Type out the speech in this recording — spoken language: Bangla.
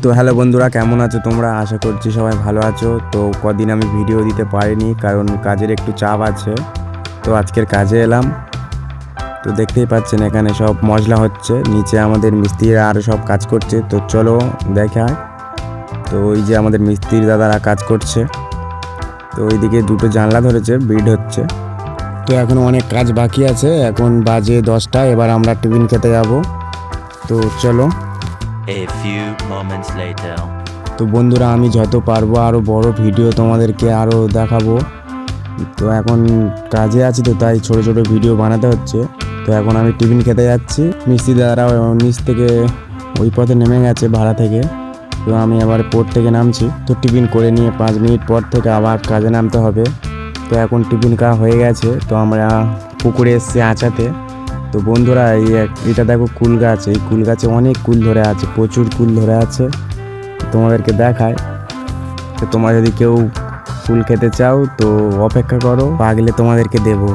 তো হ্যালো বন্ধুরা, কেমন আছো তোমরা? আশা করছি সবাই ভালো আছো। তো কদিন আমি ভিডিও দিতে পারিনি কারণ কাজের একটু চাপ আছে। তো আজকের কাজে এলাম। তো দেখতেই পাচ্ছেন এখানে সব মশলা হচ্ছে, নিচে আমাদের মিস্ত্রিরা আরও সব কাজ করছে। তো চলো দেখায়। তো ওই যে আমাদের মিস্ত্রি দাদারা কাজ করছে। তো ওইদিকে দুটো জানলা ধরেছে, বিড হচ্ছে। তো এখন অনেক কাজ বাকি আছে, এখন বাজে 10টা। এবার আমরা টিফিন খেতে যাব। তো চলো। A few moments later. তো বন্ধুরা, আমি যত পারবো আরও বড় ভিডিও তোমাদেরকে আরও দেখাবো। তো এখন কাজে আছি, তো তাই ছোট ছোট ভিডিও বানাতে হচ্ছে। তো এখন আমি টিফিন খেতে যাচ্ছি। মিস্ত্রি দাদারা নিচ থেকে ওই পথে নেমে গেছে ভাড়া থেকে। তো আমি আবার পোর্ট থেকে নামছি। তো টিফিন করে নিয়ে 5 মিনিট পর থেকে আবার কাজে নামতে হবে। তো এখন টিফিন খাওয়া হয়ে গেছে, তো আমরা পুকুরে এসছি আঁচাতে। তো বন্ধুরা, এটা দেখো কুল গাছ। এই কুল গাছে অনেক কুল ধরে আছে, প্রচুর কুল ধরে আছে। তোমাদেরকে দেখায়। তো তোমরা যদি কেউ ফুল খেতে চাও তো অপেক্ষা করো, পাগলে তোমাদেরকে দেবো।